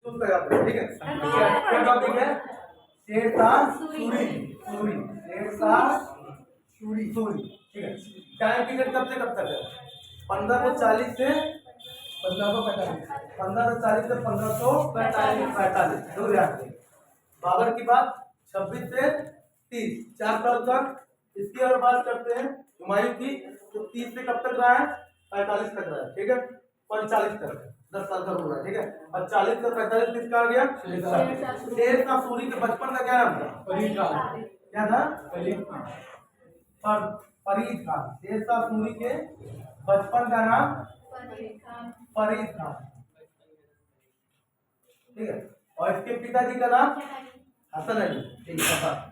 Choose लगाते हैं, ठीक है। क्या टॉपिक है? शेरशाह सूरी, सूरी, शेरशाह सूरी, सूरी, ठीक है। टाइम पीरियड कब से कब तक है? 1540 से 1545, 1540 से 1545, दूर याद। बाबर की बात 26 से 30, 4 साल तक। इसकी अगर बात करते हैं हुमायूं की, तो 30 से कब तक रहा है? 45 तक रहा है, ठीक है। 45 तक 10 साल का हुआ है, ठीक है। और 40 से 45 किसका आ गया? शेरशाह सूरी के बचपन का क्या नाम था? फरीद खान। क्या था? फरीद खान। फरीद खान। शेरशाह सूरी के बचपन का नाम फरीद खान, ठीक है। और इसके पिताजी का नाम हसन अली, ठीक है।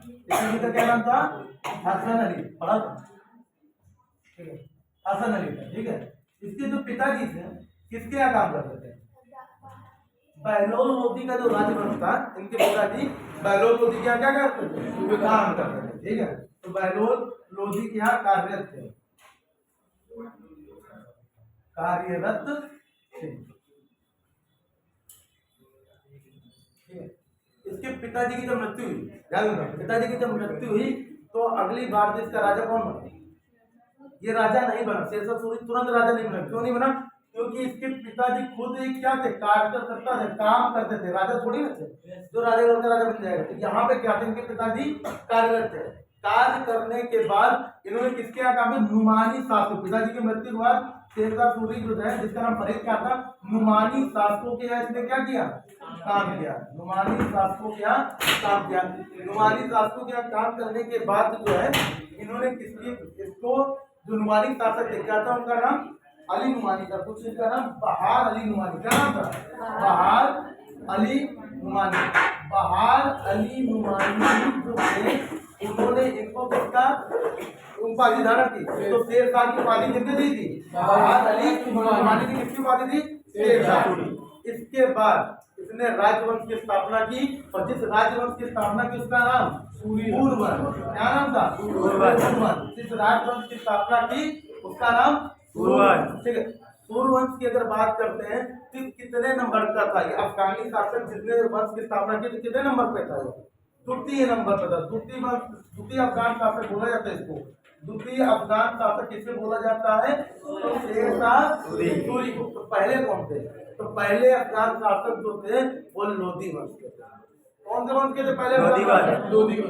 पिताजी का क्या नाम था? हसन अली, पढ़ा था, ठीक है। हसन अली था, ठीक है। इसके जो पिताजी थे किसके यहाँ काम करते थे? बहलोल लोधी का जो राजवंश था, इनके पिताजी बहलोल लोधी के यहाँ क्या करते थे? काम करते थे, ठीक है। तो बहलोल लोधी के यहाँ कार्यरत थे, कार्यरत थे, ठीक है। इसके पिताजी की जब मृत्यु हुई, ध्यान रखना, पिताजी की जब मृत्यु हुई तो अगली बार जिसका राजा कौन बना? ये राजा नहीं बना, शेरशाह सूरी तुरंत राजा नहीं बना। क्यों नहीं बना? क्योंकि इसके पिताजी खुद एक क्या थे? कार्यकर्ता थे, काम करते थे, राजा थोड़ी ना थे जो राजा बनकर राजा बन जाएगा। तो यहाँ पे क्या थे? इनके पिताजी कार्यरत थे। कार्य करने के बाद इन्होंने किसके यहाँ काम? नुमानी शासक, पिताजी की मृत्यु के बाद शेरशाह सूरी जो है, जिसका नाम फरीद खान था, नुमानी शासकों के यहाँ इसने क्या किया? काम किया। नुमानी शासकों के यहाँ काम किया। नुमानी शासकों के यहाँ काम करने के बाद जो है इन्होंने किसकी, इसको जो नुमानी शासक थे, क्या था उनका नाम? अली नुमानी था। कुछ इसका नाम बहार अली नुमानी। क्या नाम था? बहार अली नुमानी। बहार अली नुमानी जो थे, उन्होंने इनको किसका उपाधि धारण की? तो शेरशाह की उपाधि किसने दी थी? बहार अली नुमानी की किसकी उपाधि थी? शेरशाह। इसके बाद इसने राजवंश की स्थापना की, और जिस राजवंश की स्थापना की उसका नाम सूरवंश। क्या नाम था? सूरवंश। जिस राजवंश की स्थापना की उसका नाम सूरवंश, ठीक है। सूरवंश की अगर बात करते हैं तो कितने नंबर का था ये अफगानी शासक जिसने वंश की स्थापना की? तो कितने नंबर पे था? द्वितीय नंबर पे था। द्वितीय अफगान शासक बोला जाता है इसको। द्वितीय अफगान शासक किसे बोला जाता है? तो शेरशाह सूरी को। तो पहले कौन थे? तो पहले अफगान शासक जो थे वो लोधी वंश के थे। कौन से वंश के थे? पहले लोधी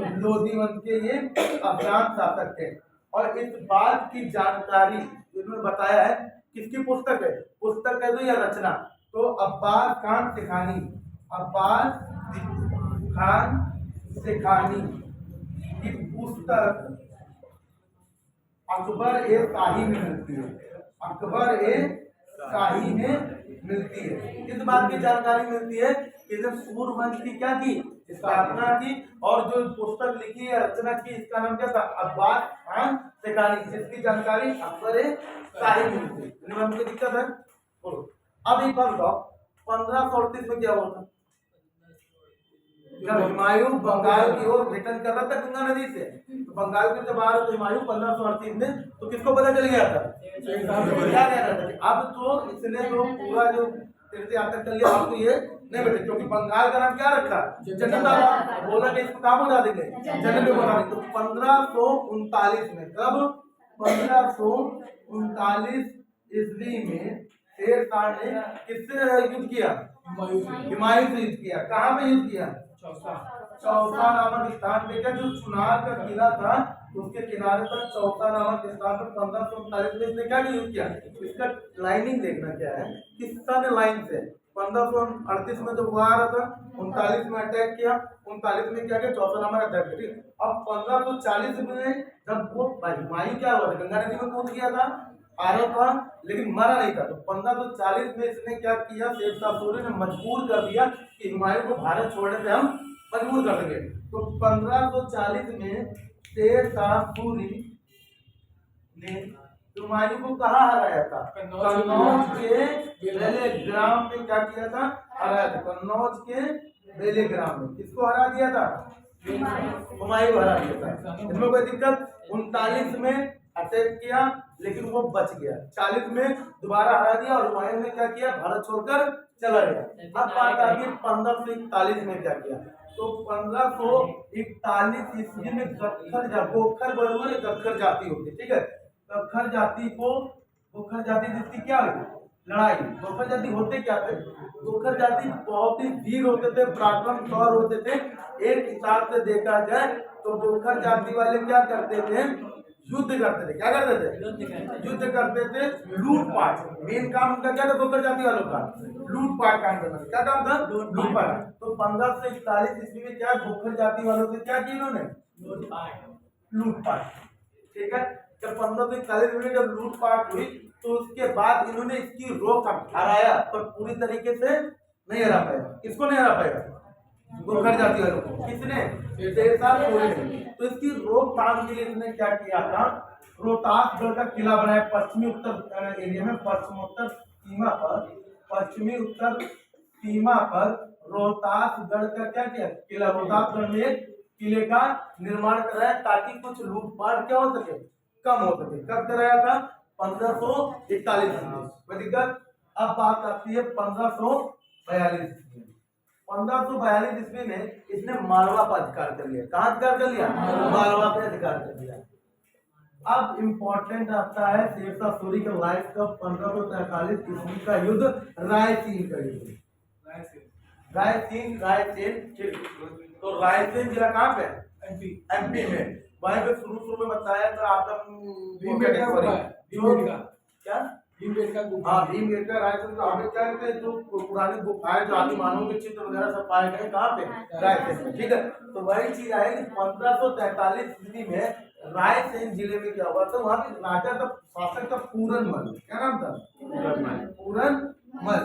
वंश के ये अफगान शासक थे। और इस बात की जानकारी इन्होंने बताया है, किसकी पुस्तक है? पुस्तक है तो या रचना? तो अब्बास खान सिखानी, अब्बास खान सिखानी की पुस्तक अकबर ए शाही में मिलती है। अकबर ए शाही में मिलती है। इस बात की जानकारी मिलती है कि जब सूरवंश की क्या की स्थापना की, और जो पुस्तक लिखी है, रचना की, इसका नाम क्या था? अब्बास खान सिखानी, जिसकी जानकारी अकबर ए शाही में मिलती है। हमको दिक्कत है, बोलो। अब एक बात बताओ, 1538 में क्या हुआ था? जब हुमायूं बंगाल की ओर रिटर्न कर रहा था गंगा नदी से, तो बंगाल के जब आ रहे थे हुमायूं 1538 में, तो किसको पता चल गया था? क्या कह रहा था? अब तो इसने तो पूरा जो तीर्थ यात्रा कर लिया, आपको ये नहीं बेटे, क्योंकि बंगाल का नाम क्या रखा? जनता। बोला कि इसको काम बना देंगे, जन्म में बना देंगे। तो 1539 में, कब? 1539 ईस्वी में शेरशाह ने किससे युद्ध किया? हुमायूं से युद्ध किया। कहाँ पे युद्ध किया? चौसा नामक स्थान पे। क्या जो चुनार का किला था उसके किनारे पर चौसा नामक स्थान पर 1539 में इसने क्या युद्ध किया? इसका लाइनिंग देखना क्या है, किस सन लाइन से। 1538 में जब हुआ रहा था, 39 में अटैक किया, 39 में क्या किया? चौसा नामक अटैक किया। अब 1540 में जब वो हुमायूं क्या हुआ था? गंगा नदी में कूद गया था, आ रहा था, लेकिन मरा नहीं था। तो 1540 में इसने क्या किया? शेरशाह सूरी ने मजबूर कर दिया कि हुमायूं को भारत छोड़ने पे हम मजबूर कर देंगे। तो 1540 में शेरशाह सूरी ने हुमायूं को कहाँ हराया था? कन्नौज के बेलेग्राम में क्या किया था? हराया था। कन्नौज के बेलेग्राम में किसको हरा दिया था? हुमायूं हरा दिया था। इसमें कोई दिक्कत? 39 में अटैक किया लेकिन वो बच गया। 40 में दोबारा हरा दिया और हुमायूं ने क्या किया? भारत छोड़कर चला गया। अब बात आ गई 1541 में क्या किया। तो 1541 ईस्वी में गोखर बड़ुआ गखर जाति होती, ठीक है। गखर जाति जिसकी क्या हुई लड़ाई। गोखर जाति होते क्या थे, गोखर जाति बहुत ही वीर होते थे, पराक्रम शौर होते थे। एक हिसाब से देखा जाए तो गोखर जाति वाले क्या करते थे, युद्ध करते थे। क्या करते थे, युद्ध करते थे, लूटपाट। मेन काम उनका क्या था, गोखर जाति वालों का लूटपाट काम करना। क्या काम था, लूटपाट। तो 1541 ईस्वी में क्या गोखर जाति वालों से क्या किया इन्होंने, लूटपाट, ठीक है। जब 1541 में जब लूटपाट हुई तो उसके बाद इन्होंने इसकी रोक हराया, पर पूरी तरीके से नहीं हरा पाया। किसको नहीं हरा पाया, गोखर जाति वालों को। किसने, शेरशाह सूरी ने। तो इसकी रोकथाम के लिए इसने क्या किया था, रोहतासगढ़ का किला बनाया पश्चिमी उत्तर एरिया में, पश्चिमी उत्तर सीमा पर रोहतासगढ़ का क्या किया किला, रोहतासगढ़ में किले का निर्माण कराया ताकि कुछ लूटपाट क्या हो सके, कम हो सके। कब कराया था, 1541 में दिक्कत। अब बात आती है 1542 में। 1542 ईस्वी में इसने मालवा पर अधिकार कर लिया। कहाँ अधिकार कर लिया, मालवा पे अधिकार कर लिया। अब इम्पोर्टेंट आता है शेरशाह सूरी का लाइफ का 1543 ईस्वी का युद्ध, रायसीन का युद्ध। रायसीन तो रायसेन जिला कहाँ पे, एमपी में। वहीं पे शुरू में बताया था आपका क्या भीमबेटका रायसेन। तो आगे क्या कहते हैं, जो पुरानी गुफाएं जो आदि मानव के चित्र वगैरह सब पाए गए कहाँ पे, रायसेन में, ठीक है। तो वही चीज है कि 1543 ईस्वी में रायसेन जिले में क्या हुआ था, वहां पे राजा का शासक था पूरनमल। क्या नाम था, पूरनमल।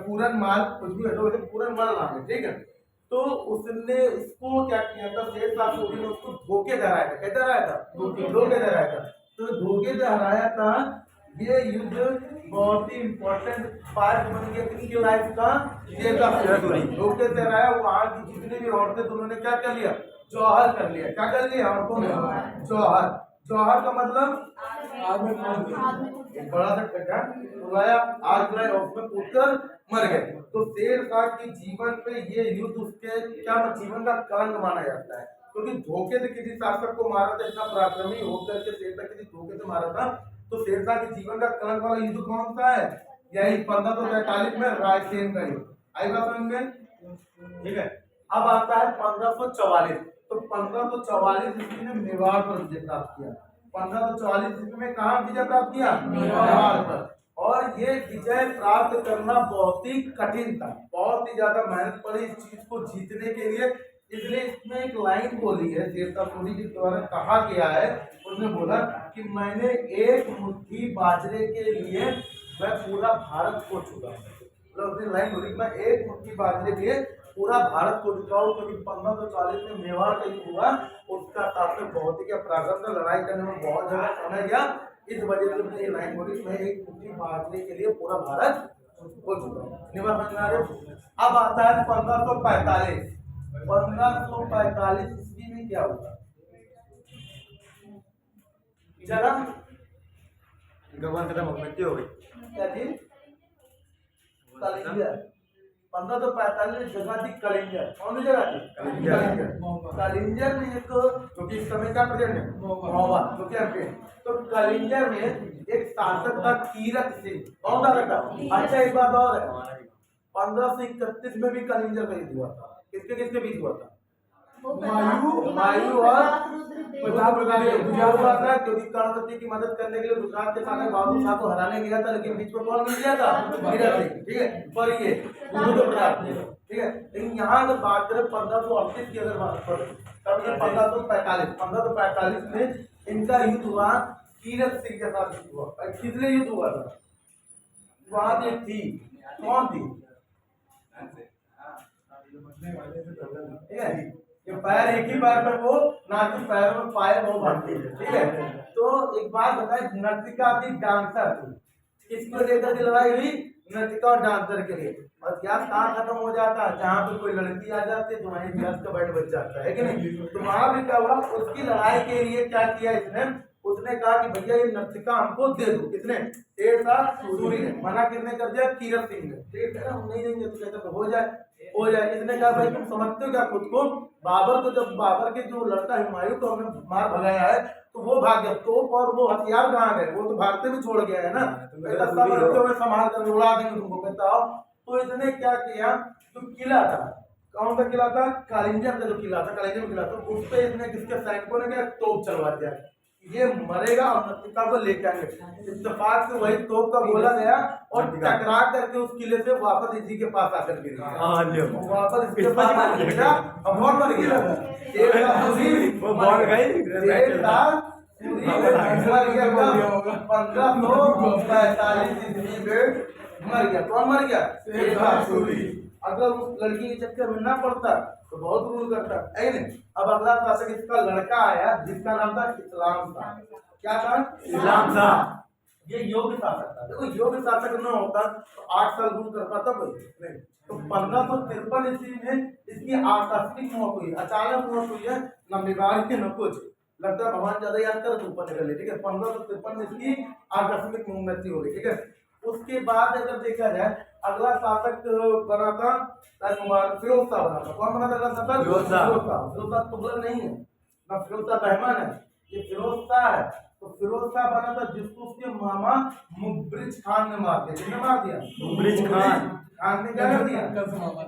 पूरनमल कुछ भी है तो पूरनमल नाम है, ठीक है। तो उसने इसको क्या किया था, शेरशाह सूरी ने उसको धोखे से हराया था। कैसे हराया था, धोखे से हराया था। तो धोखे से हराया था। ये युद्ध बहुत ही इम्पोर्टेंट पार्ट बन गया किसकी लाइफ का, शेरशाह सूरी। धोखे से हराया। वहां की जितनी भी औरतें उन्होंने क्या कर लिया, जौहर कर लिया। क्या कर लिया औरतों ने, जौहर। जौहर का मतलब एक बड़ा सा गड्ढा खुदवाया, आग जलाई और उसमें कूदकर मर गए। तो शेरशाह के जीवन पे ये युद्ध उसके क्या जीवन का कलंक माना जाता है, क्योंकि धोखे से किसी शासक को मारा था। इतना पराक्रमी होकर के शेरशाह किसी धोखे से मारा था। तो शेरशाह के जीवन का कलंक वाला युद्ध कौन सा है, यही 1543 में रायसेन का युद्ध। आई बात समझ में, ठीक है। अब आता है 1544। तो 1544 ईस्वी में मेवाड़ पर विजय प्राप्त किया। 1544 ईस्वी में कहाँ विजय प्राप्त किया, मेवाड़ पर। और ये विजय प्राप्त करना बहुत ही कठिन था, बहुत ही ज्यादा मेहनत पड़ी इस चीज को जीतने के लिए। इसलिए इसमें एक लाइन बोली है शेरशाह सूरी के द्वारा, कहा गया है, उसने बोला कि मैंने एक मुट्ठी बाजरे के लिए मैं पूरा भारत को चुका। मतलब उसने लाइन बोली, मैं एक मुट्ठी बाजरे के लिए पूरा भारत को चुका हूँ। क्योंकि 1540 में मेवाड़ का युद्ध हुआ, उसका शासक बहुत ही क्या पराक्रम था, लड़ाई करने में बहुत ज्यादा समय गया। इस वजह से ये लाइन बोली, मैं एक मुट्ठी बाजरे के लिए पूरा भारत को चुका हूँ। निवार समझ रहे हो। अब आता है 1545। 1545 ईस्वी में क्या हुआ, जन्म गगन खत्म मृत्यु हो गई। क्या थी, कलिंगर। 1545 जगह थी कलिंगर। कौन सी जगह थी, कलिंगर में एक, क्योंकि इस समय का प्रेजेंट है महोबा, तो क्या है। तो कलिंगर में एक शासक था कीरत सिंह। कौन सा था, अच्छा एक बात और है, 1531 में भी कलिंगर का युद्ध हुआ था। किसके किसके बीच हुआ था, हुमायूं और हुआ था। क्योंकि कर्णवती की मदद करने के लिए गुजरात के साथ बहादुर शाह को हराने गया था, लेकिन बीच में कौन मिल गया था, कीरत सिंह, ठीक है। पर ये ठीक है। लेकिन यहाँ अगर बात करें 1538 की अगर बात करें, तब ये 1545 में इनका युद्ध हुआ कीरत सिंह के साथ युद्ध हुआ। किसने युद्ध हुआ था, वहां एक थी, कौन थी, ठीक है। ये पैर एक ही पैर पर वो नाची, पैरों में पाए वो बांधती है, ठीक है। तो एक बात बताए, नर्तिका थी, डांसर थी। किसको लेकर के लड़ाई हुई, नर्तिका और डांसर के लिए। और क्या कहाँ खत्म हो जाता है, जहाँ पे कोई लड़की आ जाती है तो वहीं इतिहास का बैठ बच जाता है कि नहीं। तो वहां भी क्या हुआ, उसकी लड़ाई के लिए क्या किया इसने, उस उसने कहा कि भैया ये नर्तिका हमको दे दो। किसने? शेरशाह सूरी ने। मना किसने कर दिया? कीरत सिंह ने। ठीक है ना, हम नहीं देंगे। तो कहते हो जाए। इसने कहा भाई तुम समझते हो क्या खुद को? बाबर को, जब बाबर के जो लड़का हुमायूं को हमने मार भगाया है तो वो भाग गया। तोप और वो हथियार कहाँ गए? वो तो भागते भी छोड़ गया है ना। कहता सब लड़कियों में संभाल कर उड़ा देंगे तुमको। कहता आओ। तो इसने क्या किया, जो किला था, कौन सा किला था? कालिंजर का जो किला था, कालिंजर किला था, उस पे इसने किसके सैनिकों ने क्या तोप चलवा दिया, ये मरेगा और नर्तिका को लेके आएंगे। इत्तेफाक से वही तोप का गोला गया और टकरा करके उस किले से वापस इसी के पास आकर गिर गया। वापस इसके पास आकर गिरा और बहुत मर गया। वो मर गई। 1545 ईस्वी में मर गया। कौन मर गया? शेरशाह सूरी। अगर उस लड़की के चक्कर में ना पड़ता तो बहुत रूल करता है नहीं। अब अगला शासक इसका लड़का आया जिसका नाम था इस्लाम शाह। क्या था? इस्लाम शाह। ये योग्य शासक था। देखो योग्य शासक न होता तो 8 साल रूल कर पाता कोई नहीं। तो 1553 ईस्वी में इसकी आकस्मिक मौत हुई, अचानक मौत हुई है, न बीमारी न कुछ। लगता है भगवान ज्यादा याद कर तो ऊपर निकल। ठीक है, 1553 में इसकी आकस्मिक मृत्यु हो गई। ठीक है, उसके बाद अगर देखा जाए अगला शासक बना था फिरोज शाह बना था। कौन बना था अगला शासक? फिरोज शाह तुगलक नहीं है, ना फिरोज शाह बहमान है, ये फिरोज शाह है। तो फिरोज शाह बना था जिसको उसके मामा मुबरिज खान ने मार दिया। किसने मार दिया? मुबरिज खान ने क्या कर दिया?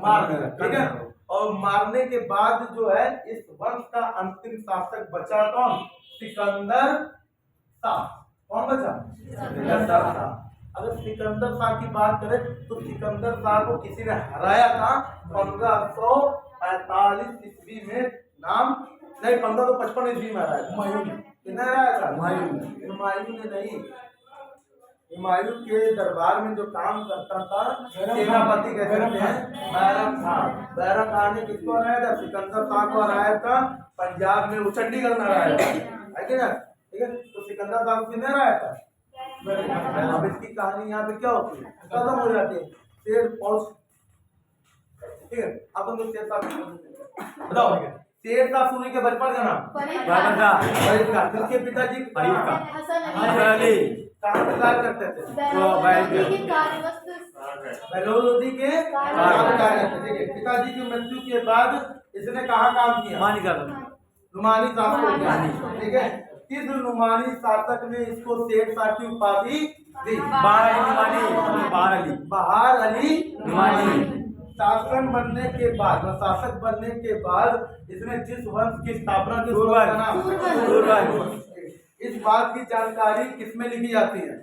मार दिया। ठीक है, और मारने के बाद जो है इस वंश का अंतिम शासक बचा कौन? सिकंदर शाह। कौन बचा? सिकंदर शाह। अगर सिकंदर शाह की बात करें तो सिकंदर शाह को किसी ने हराया था 1545 ईस्वी में। नाम नहीं, 1555 ईस्वी में हराया था। हुमायूं ने। किसने हराया था? हुमायूं ने नहीं। हुमायूं के दरबार में जो काम करता था सेनापति कहते हैं बैरम खान। बैरम खान ने किसको हराया था? सिकंदर शाह को हराया था पंजाब में। वो चंडीगढ़ में हराया था, है कि ना? ठीक है, तो सिकंदर शाह को किसने हराया था? अब इसकी कहानी यहाँ पे क्या होती है, खत्म हो जाती है। शेर पहुंच। ठीक है, अब हम लोग शेरशाह बताओ। शेरशाह सूरी के बचपन का नाम? फरीद खान। किसके पिताजी? फरीद खान। कहाँ से कार्य करते थे? बहलोल लोधी के कार्य करते थे। ठीक है, पिताजी की मृत्यु के बाद इसने कहाँ काम किया? नुमानी शासक। ठीक है, किस नुमानी शासक ने इसको शेरशाह की उपाधि दी? बहार अली नुमानी। शासन बनने के बाद, शासक बनने के बाद इसने जिस वंश की स्थापना की, इस बात की जानकारी किसमें लिखी जाती है?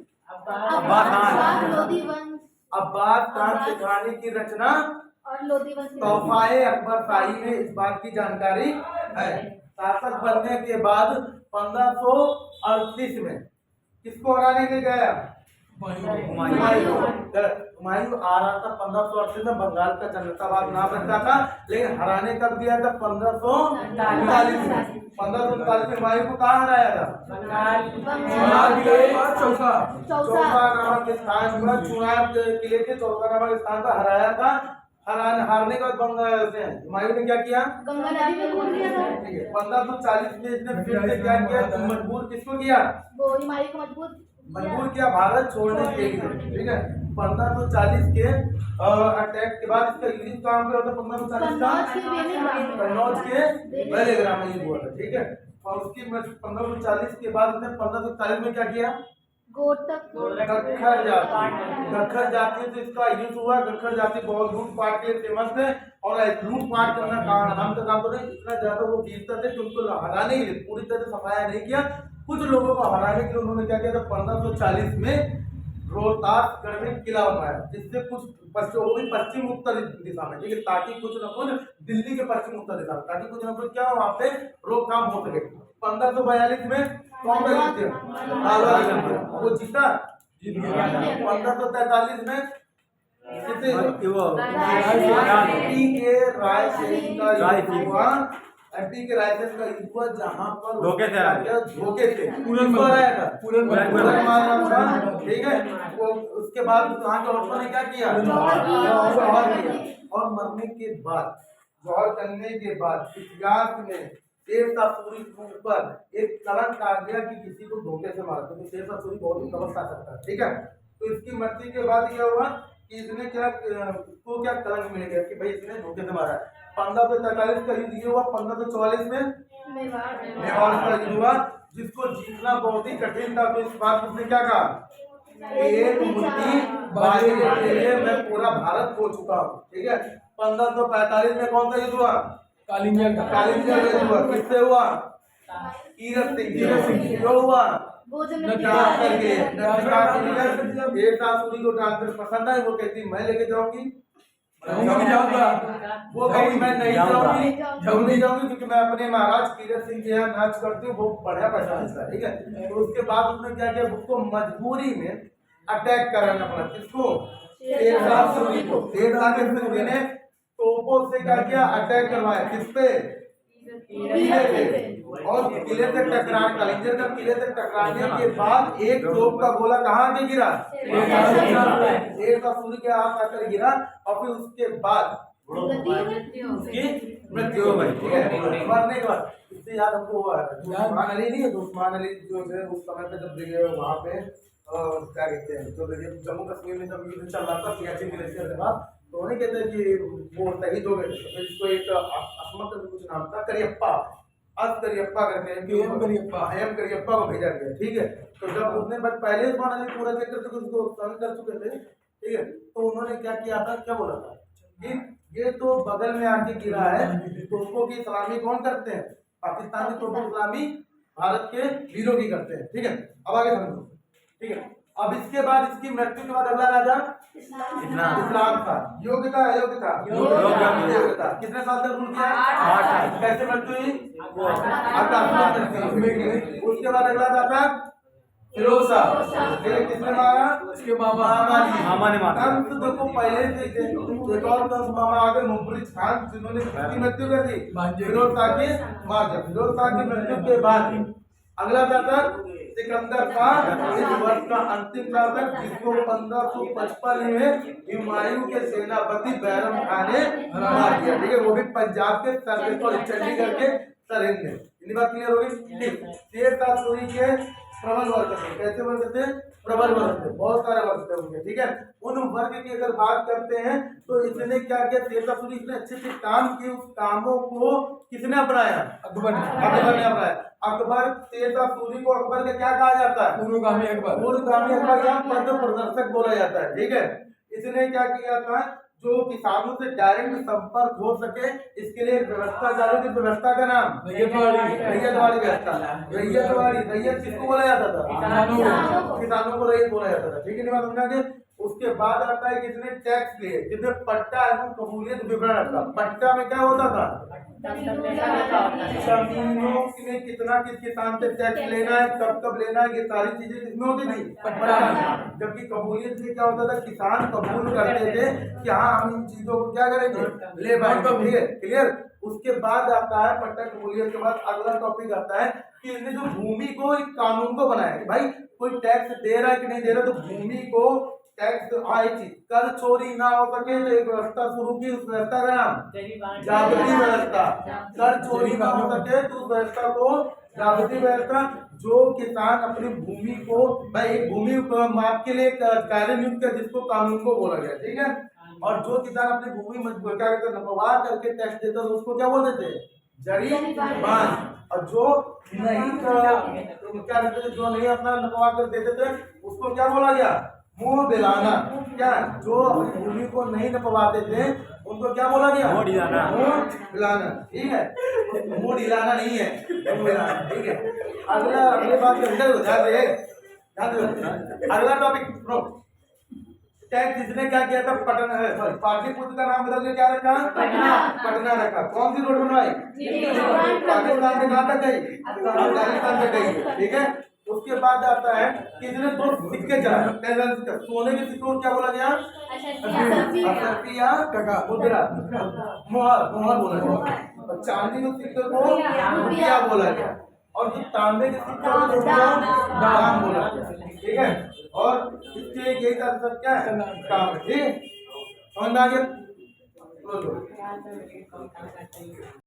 अब्बास खान की कहानी की रचना तोहफाए अकबर शाही में इस बात की जानकारी है। शासक बनने के बाद 1538 में किसको हराने के गया? हुमायूं आ रहा था 1538 में। बंगाल का जनतावाद नाम रखता था, लेकिन हराने कब दिया था? 1539 में। 1539 में हुमायूं को कहाँ हराया था? चौसा नामक स्थान पर, चुनाव किले के चौसा नामक स्थान पर हराया था। हारने के बाद हुमायूं ने क्या किया? गंगा नदी में कूद दिया था। ठीक है, 1540 में इसने फिर से क्या किया? मजबूर किसको किया? हुमायूं को मजबूर किया भारत छोड़ने के लिए। ठीक है, 1540 के अटैक के बाद इसका युद्ध कहाँ पे होता? 1540 का कन्नौज के बेलेग्राम में युद्ध हुआ था। ठीक है, और उसकी 1540 के बाद उसने 1540 में क्या किया? गखर जाति तो इसका युद्ध हुआ। गखर जाति बहुत लूटपाट के लिए फेमस थे और लूटपाट करना काम का काम तो नहीं, इतना ज्यादा वो वीरता थे कि उनको हराने के लिए पूरी तरह से सफाया नहीं किया। कुछ लोगों को हराने के लिए उन्होंने क्या किया था? 1540 में रोहतासगढ़ में किला बनवाया, जिससे कुछ वो भी पश्चिम उत्तर दिशा में। ठीक है, ताकि कुछ न कुछ दिल्ली के पश्चिम उत्तर दिशा में, ताकि कुछ न कुछ क्या वहाँ पे रोकथाम हो सके। 1542 में कौन सा युद्ध? वो जीता। 1543 में एमपी के रायसेन का युद्ध हुआ, जहाँ पर धोखे थे। ठीक है, उसके बाद वहाँ के औरतों ने क्या किया? और मरने के बाद, जौहर करने के बाद इतिहास में शेरशाह सूरी के ऊपर एक कलंक आ गया कि किसी को धोखे से मारा, तो शेरशाह सूरी बहुत ही तपस्या करता है, ठीक है। तो इसकी मृत्यु के बाद क्या हुआ कि इसने क्या इसको क्या कलंक मिल गया कि भाई इसने धोखे से मारा। 1543 का युद्ध हुआ, 1544 में मेवाड़ का युद्ध हुआ, जिसको जीतना बहुत ही कठिन था। तो इस बात उसने क्या कहा, एक मुट्ठी बाली के लिए मैं पूरा भारत खो चुका हूँ, ठीक है। 1545 में कौन सा युद्ध हुआ, कालिंजर का युद्ध हुआ। किससे हुआ, कीरत सिंह जो हुआ को ट्रांसफर पसंद है, वो कहती मैं लेके जाऊंगी, वो कहीं मैं नहीं जाऊंगी क्योंकि मैं अपने महाराज कीरत सिंह के यहाँ नाच करती हूँ, वो बढ़िया पैसा मिलता है, ठीक है। तो उसके बाद उसने क्या किया, उसको मजबूरी में अटैक कराना पड़ा, किसको, शेरशाह सूरी को। शेरशाह सूरी ने तोपों से क्या किया, अटैक करवाया, किसपे, किले पे। और किले से टकराने, कलिंजर का किले से टकराने के बाद एक तोप का गोला कहाँ आके गिरा, शेरशाह सूरी के हाथ आकर गिरा, और फिर उसके बाद उसकी मृत्यु हो गई, ठीक है। मरने के बाद इससे याद हमको हुआ उस्मान अली नहीं है, उस्मान अली जो है उस समय पे जब गए वहाँ पे क्या कहते हैं, जो जम्मू कश्मीर में जब युद्ध चल रहा था सियाचिन ग्लेशियर के बाद, तो उन्हें कहते हैं कि वो शहीद हो गए, तो इसको एक असमत कुछ नाम था, करियप्पा, करियप्पा करके एम करियप्पा को भेजा गया, ठीक है। तो जब उसने बस पहले उस्मान अली पूरा चक्कर से उसको तंग कर चुके थे, ठीक है, तो उन्होंने क्या किया था, क्या बोला था कि ये तो बगल में आके गिरा है, तोपों की सलामी कौन करते हैं, पाकिस्तान की तोपों की सलामी भारत के वीरों की करते हैं, ठीक है। अब आगे समझो, ठीक है। अब इसके बाद, इसकी मृत्यु के बाद अगला राजा इस्लाम था। योग्यता योग्यता कितने साल तक रूल किया, 8। कैसे मृत्यु हुई, उसके बाद अगला राजा फिरोज शाह, किसने मारा, उसके मामा ने मारा। तो देखो पहले से एक और मामा आ गए, मुफरिज खान, जिन्होंने किसकी मृत्यु कर दी, फिरोज शाह की मार दिया। फिरोज शाह की मृत्यु के बाद अगला शासक सिकंदर खान, इस वर्ष का अंतिम शासक, जिसको 1555 में हुमायूं के सेनापति बैरम खान ने मार दिया, ठीक है। वो भी पंजाब के चंडीगढ़ के सरहिंद में। इतनी बात क्लियर होगी। शेरशाह सूरी के प्रबल वर्ग थे, कैसे वर्ग थे, प्रबल वर्ग थे, बहुत सारे वर्ग थे उनके, ठीक है। उन वर्ग की अगर बात करते हैं तो इसने क्या किया, शेरशाह सूरी ने अच्छे से काम किए, उस कामों को किसने अपनाया, अकबर ने अपनाया। अकबर, शेरशाह सूरी को अकबर का क्या कहा जाता है, पूर्वगामी अकबर या पथ प्रदर्शक बोला जाता है, ठीक है। इसने क्या किया था, जो किसानों से डायरेक्ट संपर्क हो सके, इसके लिए व्यवस्था चालू की। व्यवस्था का नाम रैयतवाड़ी व्यवस्था। रैयत किसको बोला जाता था, किसानों को रैयत बोला जाता था, ठीक है। बात समझा के उसके बाद आता है किसने टैक्स लिए, जिसने पट्टा एवं कबूलियत विवरण रखा। पट्टा में क्या होता था, जमीनों में कितना किस किसान से टैक्स लेना है, कब कब लेना है, ये सारी चीजें किसमें होती थी, पट्टा में। जबकि कबूलियत में क्या होता था, किसान कबूल करते थे कि हाँ हम इन चीजों को क्या करेंगे, ले पाएंगे, ठीक है, क्लियर। उसके बाद आता है पट्टा कबूलियत के बाद अगला टॉपिक आता है कि इसने जो भूमि को एक कानून को बनाया कि भाई कोई टैक्स दे रहा है कि नहीं दे रहा, तो भूमि को टैक्स आएगी, कर चोरी ना हो सके, तो एक व्यवस्था शुरू की। उस व्यवस्था का नाम जागृति व्यवस्था। कर चोरी ना हो सके तो उस व्यवस्था को जागृति व्यवस्था। जो किसान अपनी भूमि को, भाई एक भूमि माप के लिए कार्य नियुक्त किया, जिसको कानून को बोला गया, ठीक है। और जो किसान अपनी भूमि क्या कहते हैं, नपवा करके टैक्स देता था, उसको क्या बोलते थे, जरीबान। और जो नहीं क्या कहते थे, जो नहीं अपना नपवा कर देते थे, उसको क्या बोला गया, मुंह दिलाना। क्या, जो अपनी भूमि को नहीं नपवाते थे उनको क्या बोला गया, मुंह दिलाना, ठीक है। मुंह दिलाना नहीं है, मुंह दिलाना, ठीक है। अगले बात के अंदर अगला टॉपिक, टैक्स इसने क्या किया था, पाटलिपुत्र का नाम बदल के क्या रखा, पटना रखा। कौन सी रोड बनवाई, पाकिस्तान से कहाँ तक गई, अफगानिस्तान तक गई, ठीक है। उसके बाद आता है कि इसने 2 सिक्के चलाए, सोने के सिक्कों को क्या बोला गया, मुद्रा, मोहर बोला गया। और चांदी के सिक्के को रुपया बोला गया, और जो तांबे के सिक्के को दाम बोला गया, ठीक है। और इसके यही सब क्या है, काम है, ठीक है। समझ आ गया।